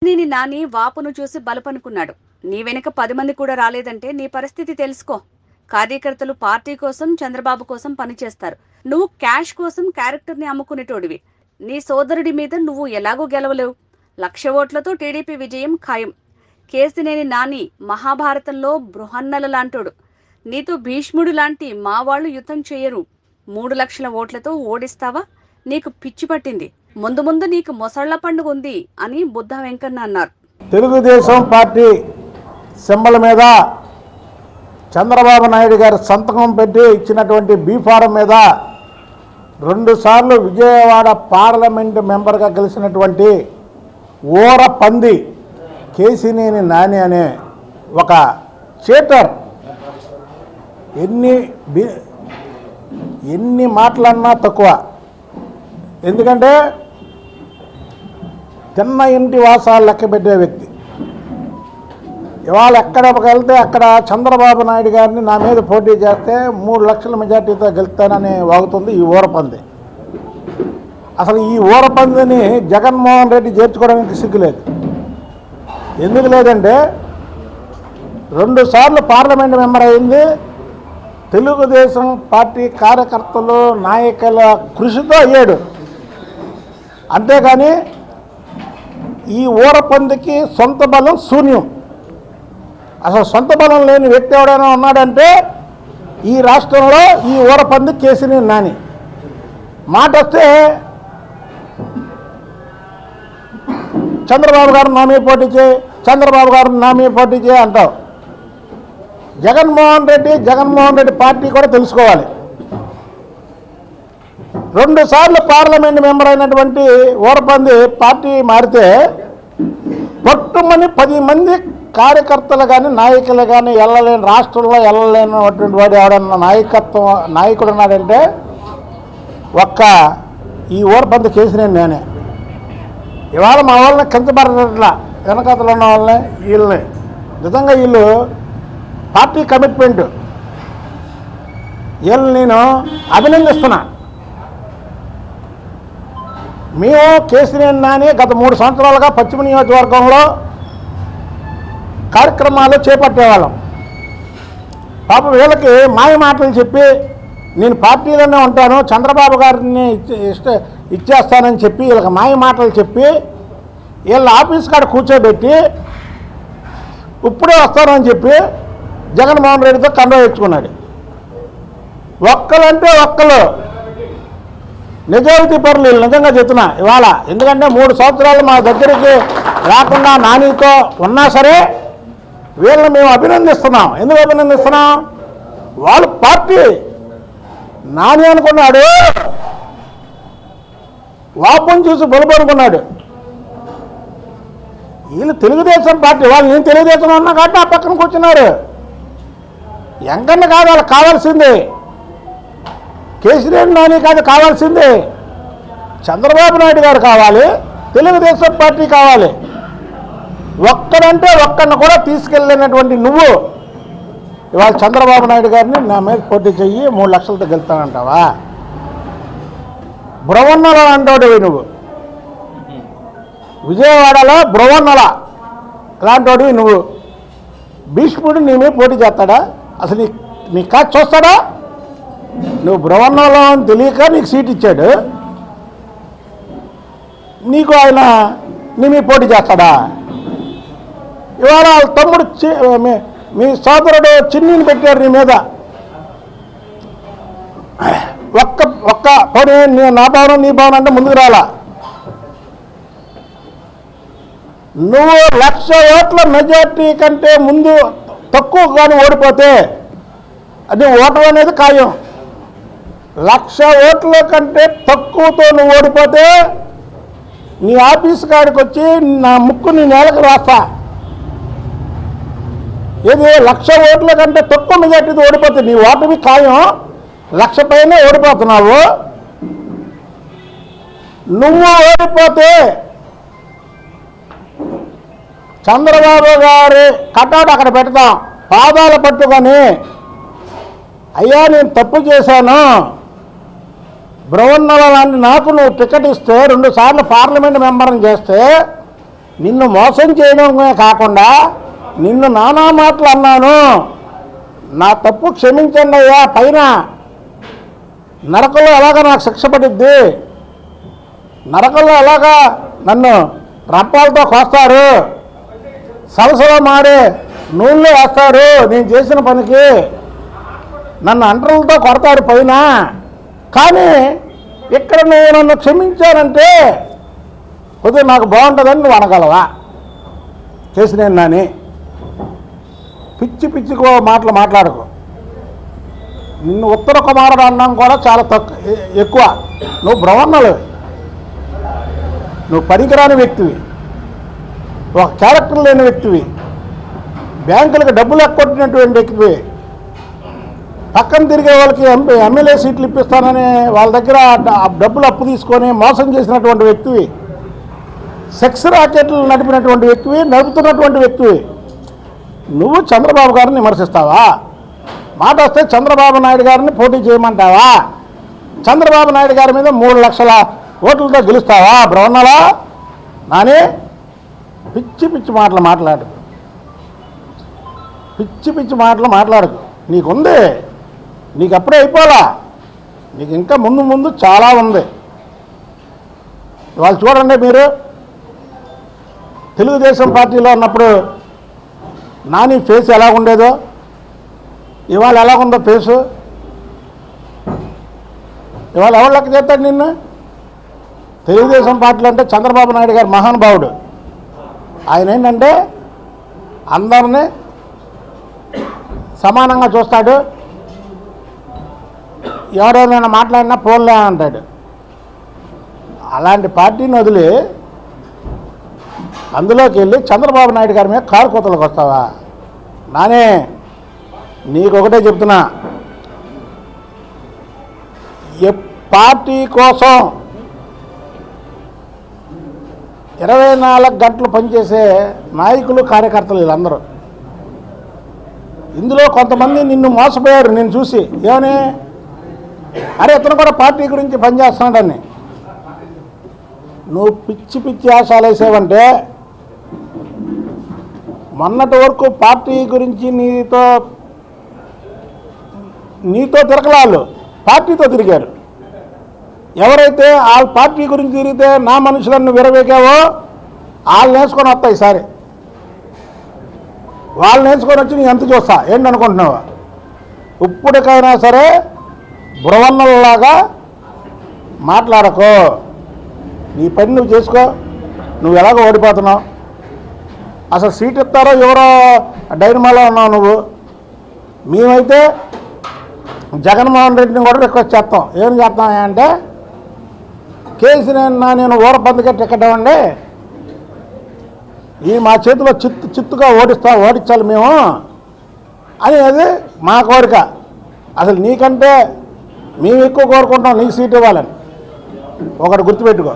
కేశినేని నాని వాపును చూసి బలపనుకున్నాడు. నీ వెనుక 10 మంది కూడా రాలేదంటే నీ పరిస్థితి తెలుసుకో. కార్యకర్తలు పార్టీ కోసం, చంద్రబాబు కోసం పనిచేస్తారు. నువ్వు క్యాష్ కోసం క్యారెక్టర్ని అమ్ముకునేటోడివి. నీ సోదరుడి మీద నువ్వు ఎలాగో గెలవలేవు. 1,00,000 ఓట్లతో టీడీపీ విజయం ఖాయం. కేశినేని నాని మహాభారతంలో బృహన్నల లాంటోడు. నీతో భీష్ముడు లాంటి మా వాళ్ళు యుద్ధం చేయరు. 3,00,000 ఓట్లతో ఓడిస్తావా? నీకు పిచ్చి పట్టింది. ముందు ముందు నీకు మొసళ్ల పండుగ ఉంది అని బుద్ధ వెంకన్న అన్నారు. తెలుగుదేశం పార్టీ సింబల్ మీద చంద్రబాబు నాయుడు గారు సంతకం పెట్టి ఇచ్చినటువంటి బీ ఫారం మీద 2 సార్లు విజయవాడ పార్లమెంటు మెంబర్గా గెలిచినటువంటి ఊర పంది కేశినేని నాని అనే ఒక చీటర్ ఎన్ని మాటలన్నా తక్కువ. ఎందుకంటే తిన్న ఇంటి వాసాలు లెక్క పెట్టే వ్యక్తి. ఇవాళ ఎక్కడికి వెళ్తే అక్కడ చంద్రబాబు నాయుడు గారిని నా మీద పోటీ చేస్తే 3 లక్షల మెజార్టీతో గెలుస్తానని వాగుతుంది ఈ ఊరపంది. అసలు ఈ ఊరపందిని జగన్మోహన్ రెడ్డి చేర్చుకోవడానికి సిగ్గులేదు. ఎందుకు లేదంటే 2 సార్లు పార్లమెంట్ మెంబర్ అయింది. తెలుగుదేశం పార్టీ కార్యకర్తలు నాయకుల కృషితో అయ్యాడు. అంతేగాని ఈ ఊరపందికి సొంత బలం శూన్యం. అసలు సొంత బలం లేని వ్యక్తి ఎవడైనా ఉన్నాడంటే ఈ రాష్ట్రంలో ఈ ఊరపంది కేశినేని నాని. మాట వస్తే చంద్రబాబు గారు నా మీద పోటీ చేయి, చంద్రబాబు గారు నా మీద పోటీ చేయి అంటావు. జగన్మోహన్ రెడ్డి పార్టీ కూడా తెలుసుకోవాలి. 2 సార్లు పార్లమెంట్ మెంబర్ అయినటువంటి ఊరపంది పార్టీ మారితే పట్టుమని 10 మంది కార్యకర్తలు కానీ నాయకులు కానీ వెళ్ళలేని రాష్ట్రంలో వెళ్ళలేనటువంటి వాడు ఎవడన్నా నాయకుడు ఉన్నాడంటే ఒక్క ఈ ఊరపంది కేశినేని నానే. ఇవాళ మా వాళ్ళని కించబడట్లా, వెనకతలు ఉన్న వాళ్ళని వీళ్ళని. నిజంగా వీళ్ళు పార్టీ కమిట్మెంట్, వీళ్ళని నేను అభినందిస్తున్నా. మేము కేశినేని నాని గత 3 సంవత్సరాలుగా పశ్చిమ నియోజకవర్గంలో కార్యక్రమాలు చేపట్టేవాళ్ళం. పాపం వీళ్ళకి మాయ మాటలు చెప్పి నేను పార్టీలోనే ఉంటాను, చంద్రబాబు గారిని ఇచ్చేస్తానని చెప్పి వీళ్ళకి మాయ మాటలు చెప్పి వీళ్ళ ఆఫీస్ కాడ కూర్చోబెట్టి ఇప్పుడే వస్తానని చెప్పి జగన్మోహన్ రెడ్డితో కండవ ఇచ్చుకున్నాడు. ఒక్కలంటే ఒక్కలు నిజాయితీ పరులు వీళ్ళు. నిజంగా చెప్తున్నా ఇవాళ. ఎందుకంటే 3 సంవత్సరాలు మా దగ్గరికి రాకుండా నానితో ఉన్నా సరే వీళ్ళని మేము అభినందిస్తున్నాం. ఎందుకు అభినందిస్తున్నాం? వాళ్ళు పార్టీ నాని అనుకున్నాడు, వాపుని చూసి బలుపనుకున్నాడు. వీళ్ళు తెలుగుదేశం పార్టీ వాళ్ళు. నేను తెలుగుదేశం ఉన్నా కాబట్టి ఆ పక్కన కూర్చున్నారు. ఎంకన్నా కాదు వాళ్ళకి కావాల్సింది, కేశినేని నాని కాదు కావాల్సింది, చంద్రబాబు నాయుడు గారు కావాలి, తెలుగుదేశం పార్టీ కావాలి. ఒక్కడంటే ఒక్కడిని కూడా తీసుకెళ్ళినటువంటి నువ్వు ఇవాళ చంద్రబాబు నాయుడు గారిని నా మీద పోటీ చెయ్యి 3 లక్షలతో గెలుతానంటావా? బృహన్నల అంటాడు నువ్వు. విజయవాడలో బృహన్నల లాంటోడివి నువ్వు. భీష్ముడు నీ మీద పోటీ చేస్తాడా? అసలు నీ కాదు చూస్తాడా? నువ్వు బృహన్నలో అని తెలియక నీకు సీట్ ఇచ్చాడు, నీకు ఆయన నీ మీద పోటీ చేస్తాడా? ఇవాళ వాళ్ళ తమ్ముడు మీ సోదరుడు చిన్నీని పెట్టాడు నీ మీద. ఒక్క పని నా భవనం నీ భవనం అంటే ముందుకు రాలా. నువ్వు 1,00,000 ఓట్ల మెజార్టీ కంటే ముందు తక్కువ కానీ ఓడిపోతే అది ఓటం అనేది ఖాయం. 1,00,000 ఓట్ల కంటే తక్కువతో నువ్వు ఓడిపోతే నీ ఆఫీస్ కాడికి వచ్చి నా ముక్కు నీ నేలకు రాస్తా. ఏది 1,00,000 ఓట్ల కంటే తక్కువ మెజార్టీతో ఓడిపోతే నీ ఓటమి ఖాయం. 1,00,000 పైన ఓడిపోతున్నావు. నువ్వు ఓడిపోతే చంద్రబాబు గారి కటౌట్ అక్కడ పెడతాం, పాదాలు పట్టుకొని అయ్యా నేను తప్పు చేశాను, బృహన్నల లాంటి నాకు నువ్వు టికెట్ ఇస్తే 2 సార్లు పార్లమెంట్ మెంబర్ని చేస్తే నిన్ను మోసం చేయడమే కాకుండా నిన్ను నానా మాటలు అన్నాను, నా తప్పు క్షమించండి అయ్యా, పైన నరకంలో ఎలాగా నాకు శిక్ష పడిద్ది, నరకంలో ఎలాగా నన్ను రప్పాలతో కోస్తారు, సలసలో మాడే నూనెలో వేస్తారు, నేను చేసిన పనికి నన్ను అంటలతో కొడతారు పైన, కానీ ఇక్కడ నువ్వు నన్ను క్షమించానంటే కొద్దిగా నాకు బాగుంటుందని నువ్వు అనగలవా? చేసిన నాని పిచ్చి పిచ్చికో మాటలు మాట్లాడకు. నిన్ను ఉత్తర కుమారుడు అన్నం కూడా చాలా ఎక్కువ. నువ్వు బ్రహ్మణులు, నువ్వు పనికిరాని వ్యక్తివి, ఒక క్యారెక్టర్ లేని వ్యక్తివి, బ్యాంకులకు డబ్బులు ఎక్కొట్టినటువంటి వ్యక్తివి, పక్కన తిరిగే వాళ్ళకి ఎమ్మెల్యే సీట్లు ఇప్పిస్తానని వాళ్ళ దగ్గర డబ్బులు అప్పు తీసుకొని మోసం చేసినటువంటి వ్యక్తివి, సెక్స్ రాకెట్లు నడిపినటువంటి వ్యక్తివి, నడుపుతున్నటువంటి వ్యక్తివి. నువ్వు చంద్రబాబు గారిని విమర్శిస్తావా? మాట వస్తే చంద్రబాబు నాయుడు గారిని పోటీ చేయమంటావా? చంద్రబాబు నాయుడు గారి మీద 3 లక్షల ఓట్లతో గెలుస్తావా? బ్రహ్మణలా నాని పిచ్చి పిచ్చి మాటలు మాట్లాడు, పిచ్చి పిచ్చి మాటలు మాట్లాడకు. నీకుంది, నీకు అప్పుడే అయిపోలా, నీకు ఇంకా ముందు ముందు చాలా ఉంది. వాళ్ళు చూడండి, మీరు తెలుగుదేశం పార్టీలో ఉన్నప్పుడు నాని ఫేస్ ఎలా ఉండేదో, ఇవాళ ఎలా ఉందో ఫేసు. ఇవాళ ఎవరు లెక్క చేస్తాడు నిన్ను? తెలుగుదేశం పార్టీలో అంటే చంద్రబాబు నాయుడు గారు మహానుభావుడు. ఆయన ఏంటంటే అందరినీ సమానంగా చూస్తాడు, ఎవరైనా మాట్లాడినా పోన్లే అంటాడు. అలాంటి పార్టీని వదిలి అందులోకి వెళ్ళి చంద్రబాబు నాయుడు గారి మీద కారు కూతలకు వస్తావా? నానే నీకొకటే చెప్తున్నా, పార్టీ కోసం 24 గంటలు పనిచేసే నాయకులు, కార్యకర్తలు వీళ్ళందరూ. ఇందులో కొంతమంది నిన్ను మోసపోయారు నేను చూసి. ఏమని? అరే ఇతను కూడా పార్టీ గురించి పనిచేస్తున్నాడని. నువ్వు పిచ్చి పిచ్చి ఆశాలు వేసావంటే, మొన్నటి వరకు పార్టీ గురించి నీతో తిరగలాళ్ళు పార్టీతో తిరిగారు. ఎవరైతే ఆ పార్టీ గురించి తిరిగితే నా మనుషులను విరవేకావో వాళ్ళు నేర్చుకొని వస్తాయి. ఈసారి వాళ్ళు నేర్చుకొని వచ్చి నీ ఎంత చూస్తా ఏంటనుకుంటున్నావా? ఇప్పటికైనా సరే బృహన్నలాగా మాట్లాడకో, నీ పని నువ్వు చేసుకో. నువ్వు ఎలాగో ఓడిపోతున్నావు, అసలు సీట్ ఇస్తారో ఎవరో డైనమాలో ఉన్నావు నువ్వు. మేమైతే జగన్మోహన్ రెడ్డిని కూడా రిక్వెస్ట్ చేస్తాం. ఏం చేస్తాం అంటే, నేను ఊరపందుకే టికెట్ ఇవ్వండి, ఈ మా చేతిలో చిత్తుగా ఓడించాలి మేము అని. అది మా కోరిక. అసలు నీకంటే మేము ఎక్కువ కోరుకుంటాం నీకు సీట్ ఇవ్వాలని. ఒకటి గుర్తుపెట్టుకో.